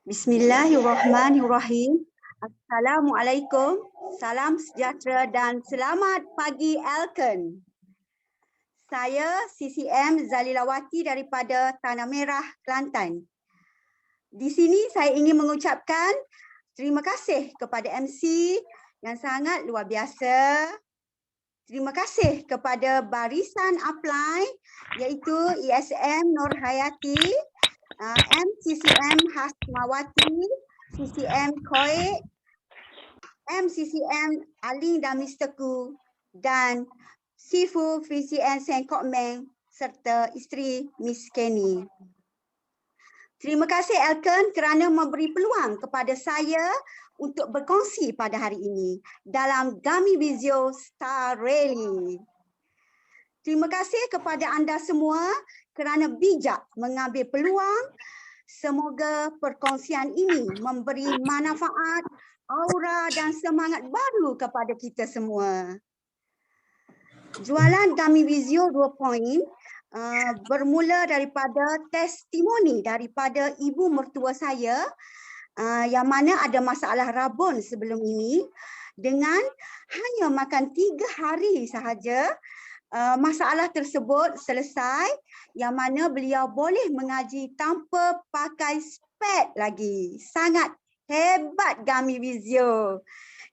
Bismillahirrahmanirrahim. Assalamualaikum, salam sejahtera dan selamat pagi Elken. Saya CCM Zalilawati daripada Tanah Merah, Kelantan. Di sini saya ingin mengucapkan terima kasih kepada MC yang sangat luar biasa. Terima kasih kepada barisan apply iaitu ESM Nur Hayati, MCCM Hasmawati, CCM Koek, MCCM Aling dan Mr. Ku dan Sifu VCN Sengkok Meng serta isteri Miss Kenny. Terima kasih Elken kerana memberi peluang kepada saya untuk berkongsi pada hari ini dalam Gami Visio Star Rally. Terima kasih kepada anda semua kerana bijak mengambil peluang. Semoga perkongsian ini memberi manfaat, aura dan semangat baru kepada kita semua. Jualan Gami Visio 2 bermula daripada testimoni daripada ibu mertua saya yang mana ada masalah rabun sebelum ini. Dengan hanya makan 3 hari sahaja, masalah tersebut selesai, yang mana beliau boleh mengaji tanpa pakai spek lagi. Sangat hebat Gami Visio.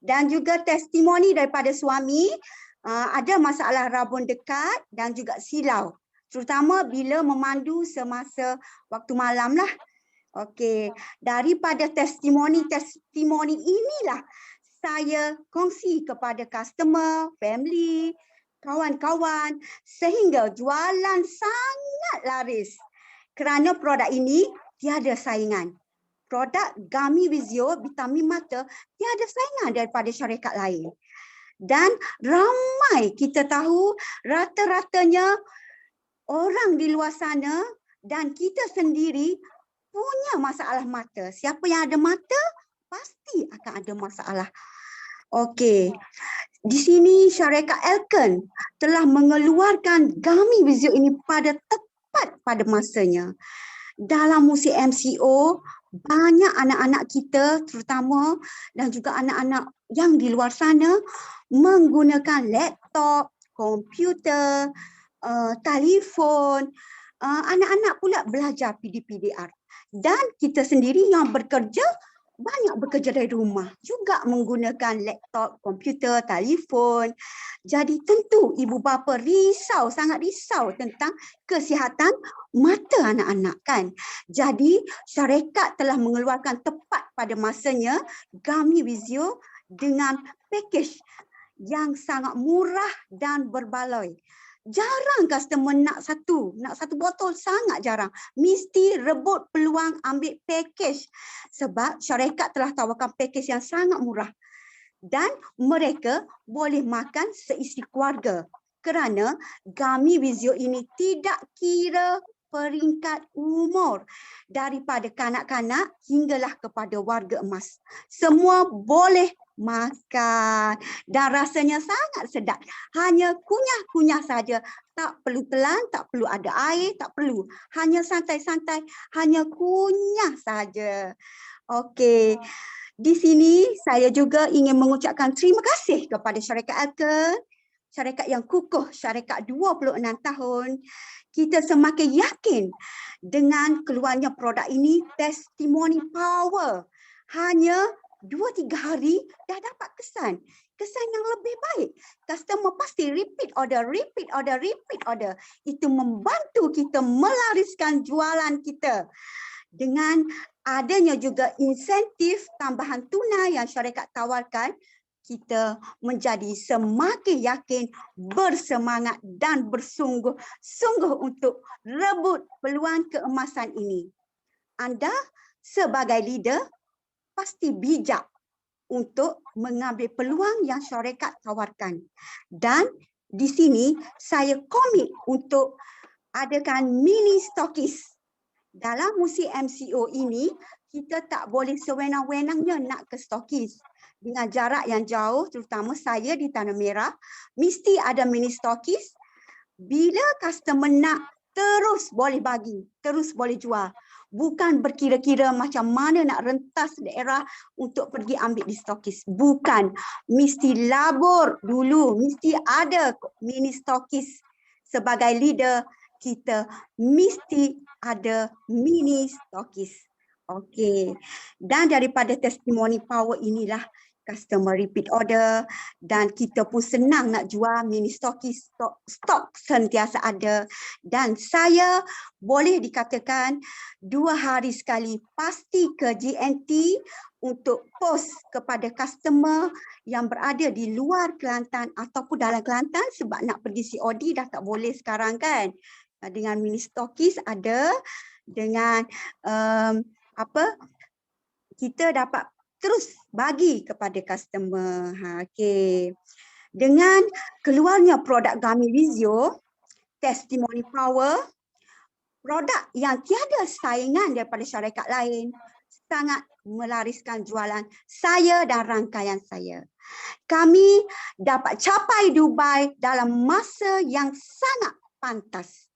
Dan juga testimoni daripada suami, ada masalah rabun dekat dan juga silau, terutama bila memandu semasa waktu malam lah. Okey, daripada testimoni inilah saya kongsi kepada customer, family, kawan-kawan sehingga jualan sangat laris kerana produk ini tiada saingan. Produk Gami Visio vitamin mata tiada saingan daripada syarikat lain. Dan ramai kita tahu rata-ratanya orang di luar sana dan kita sendiri punya masalah mata. Siapa yang ada mata pasti akan ada masalah. Okey. Di sini syarikat Elken telah mengeluarkan Gami Visio ini tepat pada masanya. Dalam musim MCO, banyak anak-anak kita terutama dan juga anak-anak yang di luar sana menggunakan laptop, komputer, telefon. Anak-anak pula belajar PDPDR. Dan kita sendiri yang bekerja, banyak bekerja dari rumah juga menggunakan laptop, komputer, telefon. Jadi tentu ibu bapa risau, sangat risau tentang kesihatan mata anak-anak kan. Jadi syarikat telah mengeluarkan tepat pada masanya Gami Visio dengan pakej yang sangat murah dan berbaloi. Jarang customer nak satu botol, sangat jarang. Mesti rebut peluang ambil pakej sebab syarikat telah tawarkan pakej yang sangat murah. Dan mereka boleh makan seisi keluarga kerana Gami Visio ini tidak kira peringkat umur, daripada kanak-kanak hinggalah kepada warga emas. Semua boleh makan dan rasanya sangat sedap. Hanya kunyah-kunyah saja, tak perlu telan, tak perlu ada air, tak perlu. Hanya santai-santai, hanya kunyah saja. Okey. Di sini saya juga ingin mengucapkan terima kasih kepada syarikat Elken, syarikat yang kukuh, syarikat 26 tahun. Kita semakin yakin dengan keluarnya produk ini, testimoni power. Hanya 2-3 hari dah dapat kesan yang lebih baik. Customer pasti repeat order. Itu membantu kita melariskan jualan kita. Dengan adanya juga insentif tambahan tunai yang syarikat tawarkan, kita menjadi semakin yakin, bersemangat dan bersungguh-sungguh untuk rebut peluang keemasan ini. Anda sebagai leader pasti bijak untuk mengambil peluang yang syarikat tawarkan. Dan di sini saya komit untuk adakan mini stokis. Dalam musim MCO ini, kita tak boleh sewenang-wenangnya nak ke stokis. Dengan jarak yang jauh, terutama saya di Tanah Merah, mesti ada mini stokis. Bila customer nak, terus boleh bagi, terus boleh jual. Bukan berkira-kira macam mana nak rentas daerah untuk pergi ambil di stokis. Bukan. Mesti labur dulu. Mesti ada mini stokis. Sebagai leader, kita mesti ada mini stokis. Okey. Dan daripada testimoni power inilah customer repeat order dan kita pun senang nak jual mini stokis, stok sentiasa ada. Dan saya boleh dikatakan 2 hari sekali pasti ke GNT untuk post kepada customer yang berada di luar Kelantan ataupun dalam Kelantan, sebab nak pergi COD dah tak boleh sekarang kan. Dengan mini stokis ada, dengan kita dapat terus bagi kepada customer. Okey. Dengan keluarnya produk Gummy Rizio, testimoni power, produk yang tiada saingan daripada syarikat lain, sangat melariskan jualan saya dan rangkaian saya. Kami dapat capai Dubai dalam masa yang sangat pantas.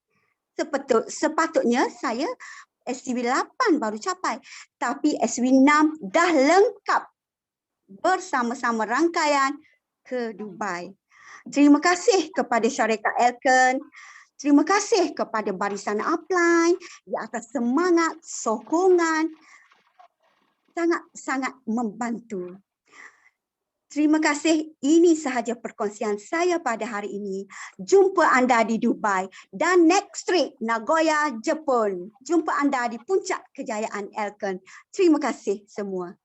Sepatutnya saya SCV8 baru capai, tapi SCV6 dah lengkap bersama-sama rangkaian ke Dubai. Terima kasih kepada syarikat Elken, terima kasih kepada barisan upline di atas semangat, sokongan, sangat-sangat membantu. Terima kasih. Ini sahaja perkongsian saya pada hari ini. Jumpa anda di Dubai dan next trip Nagoya, Jepun. Jumpa anda di puncak kejayaan Elken. Terima kasih semua.